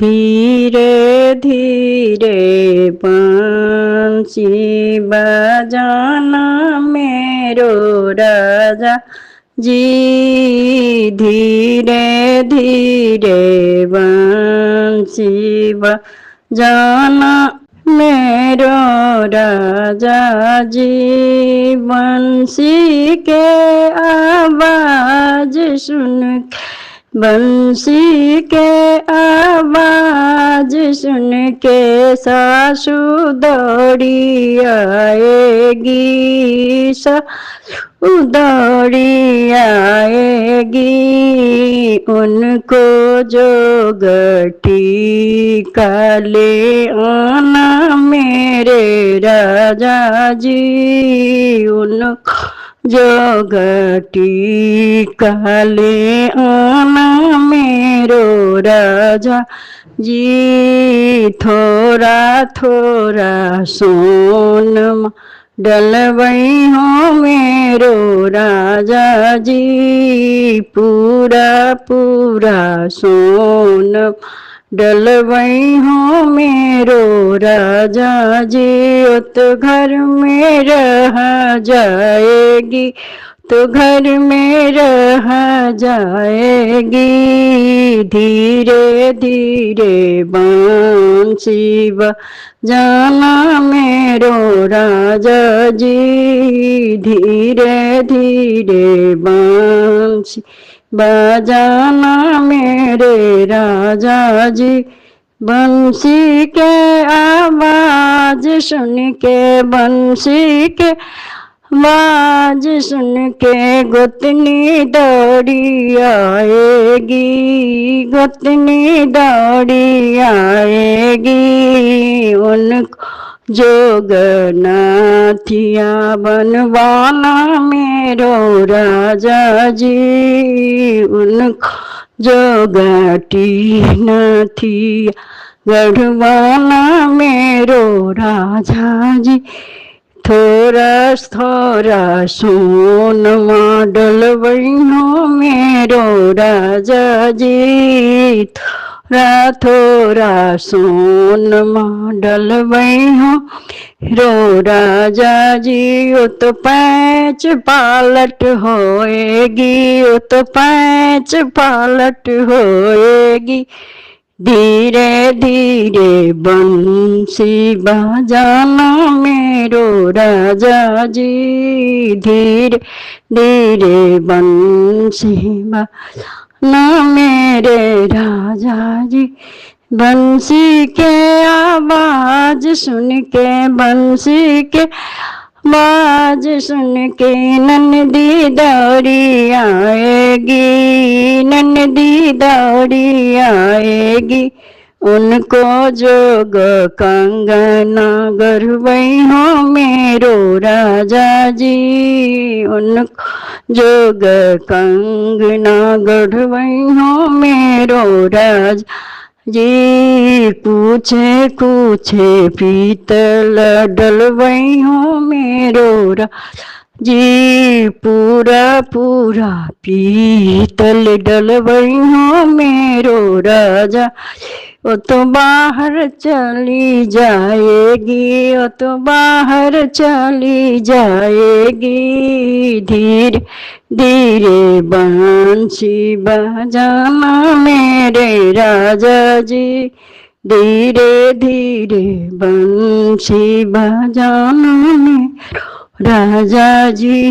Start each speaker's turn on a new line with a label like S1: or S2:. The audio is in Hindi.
S1: धीरे धीरे बंसी बजाना मेरो राजा जी, धीरे धीरे बंसी बजाना मेरो राजा जी। बंसी के आवाज सुन, बंसी के आवाज सुन के सासू दौड़ी आएगी, सासू दौड़ी आएगी। उनको जो टीका ले आना मेरे राजा जी, उनको जो टीका ले आना मेरो राजा जी। थोड़ा थोड़ा सोनमा डलवई हो मेरो राजा जी, पूरा पूरा सोन डलवई हो मेरो राजा जी। वो तो घर में रह जाएगी, तो घर में रह जाएगी। धीरे धीरे बंसी बजाना मेरो राजा जी, धीरे धीरे बंसी बजाना मेरे राजा जी। बंसी के आवाज सुन के, बंसी के आवाज सुन के गोतनी दौड़ी आएगी, गोतनी दौड़ी आएगी। उनको जोगनाथिया बनवाना मेरो राजा जी, उनको जोगटी नाथिया गढ़वाना मेरो राजा जी। थोड़ा थोड़ा सोनमा डलवई हो मेरो राजा जी, थोड़ा थोड़ा सोनमा डलवई हो रो राजा जी। वो तो पैच पालट होएगी, वो तो पैच पालट होएगी। धीरे धीरे बंसी बजाना मेरो राजा जी, धीरे धीरे बंसी बजाना मेरे राजा जी। बंसी के आवाज सुन के, बंसी के आवाज सुन के नंदी दौड़ी आएगी, नंदी दौड़ी आएगी। उनको जोग कंगना गढ़वई हो मेरो राजा जी, उनको जोग कंगना गढ़वई हो मेरो राजा जी। पूछे पूछे पीतल डलवई हो मेरो राजा जी, पूरा पूरा पीतल डलवई हो मेरो राजा। वो तो बाहर चली जाएगी, वो तो बाहर चली जाएगी। धीरे धीरे बंसी बजाना मेरे राजा जी, धीरे धीरे बंसी बजाना मेरे राजा जी।